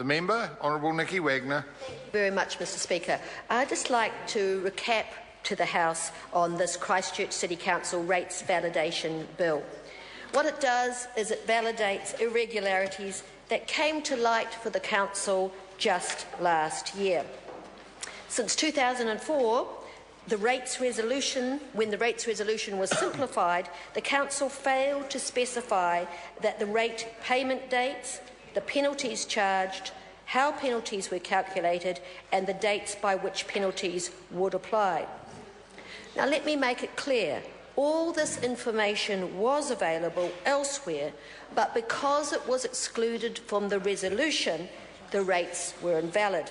The member, Honourable Nicky Wagner. Thank you very much, Mr Speaker. I'd just like to recap to the House on this Christchurch City Council rates validation bill. What it does is it validates irregularities that came to light for the Council just last year. Since 2004, when the rates resolution was simplified, the Council failed to specify that the rate payment dates, the penalties charged, how penalties were calculated, and the dates by which penalties would apply. Now, let me make it clear. All this information was available elsewhere, but because it was excluded from the resolution, the rates were invalid.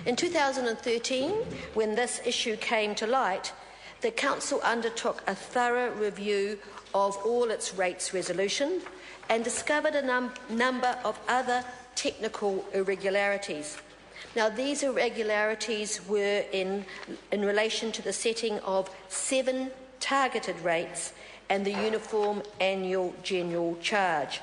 In 2013, when this issue came to light, the Council undertook a thorough review of all its rates resolution and discovered a number of other technical irregularities. Now, these irregularities were in relation to the setting of 7 targeted rates and the uniform annual general charge.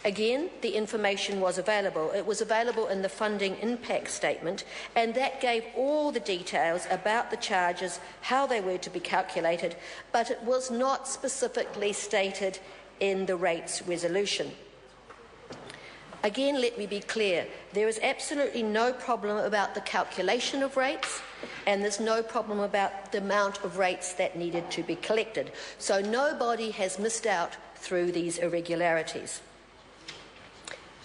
Again, the information was available. It was available in the funding impact statement, and that gave all the details about the charges, how they were to be calculated, but it was not specifically stated in the rates resolution. Again, let me be clear. There is absolutely no problem about the calculation of rates, and there's no problem about the amount of rates that needed to be collected. So nobody has missed out through these irregularities.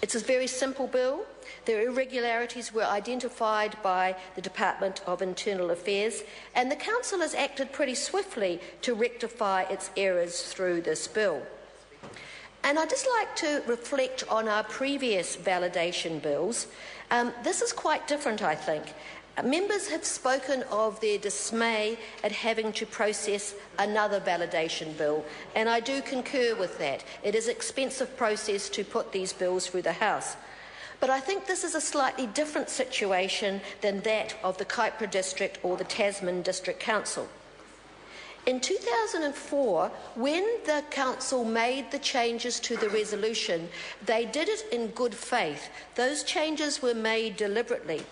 It's a very simple bill. The irregularities were identified by the Department of Internal Affairs, and the Council has acted pretty swiftly to rectify its errors through this bill. And I'd just like to reflect on our previous validation bills. This is quite different, I think. Members have spoken of their dismay at having to process another validation bill, and I do concur with that. It is an expensive process to put these bills through the House. But I think this is a slightly different situation than that of the Kaipara District or the Tasman District Council. In 2004, when the Council made the changes to the resolution, they did it in good faith. Those changes were made deliberately.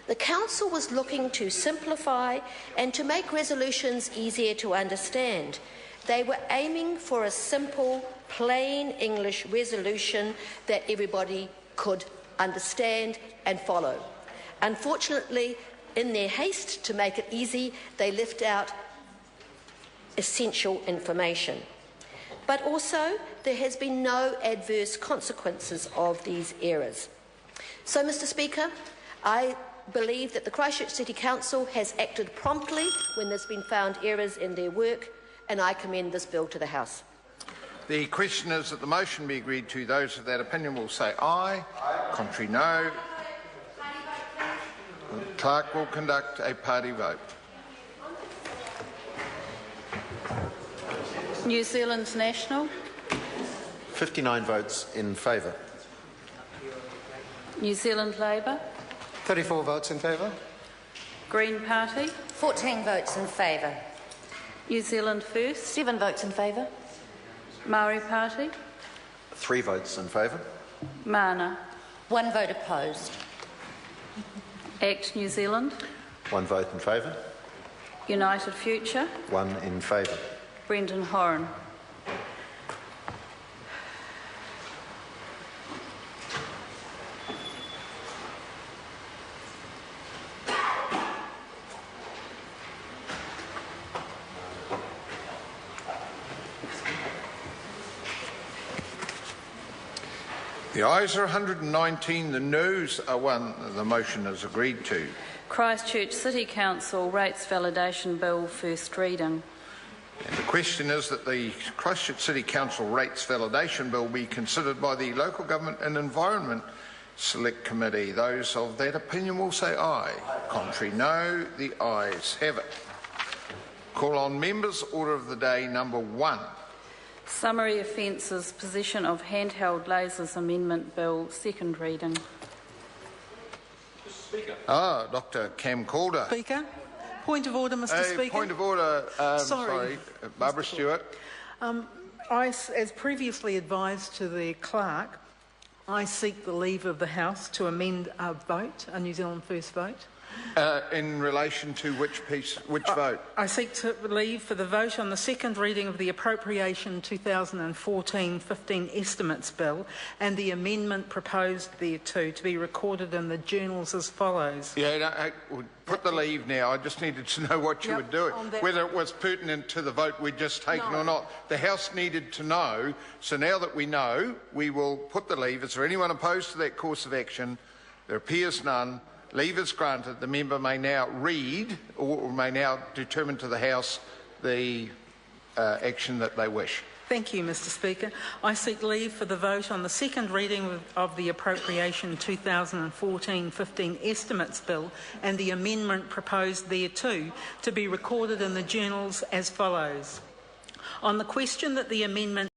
The Council was looking to simplify and to make resolutions easier to understand. They were aiming for a simple, plain English resolution that everybody could understand and follow. Unfortunately, in their haste to make it easy, they left out essential information. But also, there has been no adverse consequences of these errors. So, Mr Speaker, I believe that the Christchurch City Council has acted promptly when there's been found errors in their work, and I commend this bill to the House. The question is that the motion be agreed to. Those of that opinion will say aye. Contrary, no. The clerk will conduct a party vote. New Zealand National. 59 votes in favour. New Zealand Labour. 34 votes in favour. Green Party. 14 votes in favour. New Zealand First. 7 votes in favour. Maori Party. 3 votes in favour. Mana. 1 vote opposed. Act New Zealand. 1 vote in favour. United Future. 1 in favour. Brendan Horan. The ayes are 119, the noes are 1. The motion is agreed to. Christchurch City Council Rates Validation Bill, first reading. And the question is that the Christchurch City Council Rates Validation Bill be considered by the Local Government and Environment Select Committee. Those of that opinion will say aye. Contrary, no. The ayes have it. Call on members. Order of the day number 1. Summary Offences, Possession of Handheld Lasers Amendment Bill, second reading. Speaker. Dr. Cam Calder. Speaker. Point of order, Mr Speaker. Point of order, sorry, Barbara Stewart. As previously advised to the clerk, I seek the leave of the House to amend a vote, a New Zealand First vote. In relation to which piece, which vote? I seek to leave for the vote on the second reading of the Appropriation 2014-15 Estimates Bill and the amendment proposed thereto to be recorded in the journals as follows. Yeah, no, we'll put the leave now. I just needed to know what you were doing, whether it was pertinent to the vote we'd just taken or not. The House needed to know, so now that we know, we will put the leave. Is there anyone opposed to that course of action? There appears none. Leave is granted. The member may now read or may now determine to the House the action that they wish. Thank you, Mr. Speaker. I seek leave for the vote on the second reading of the Appropriation 2014-15 Estimates Bill and the amendment proposed thereto to be recorded in the journals as follows. On the question that the amendment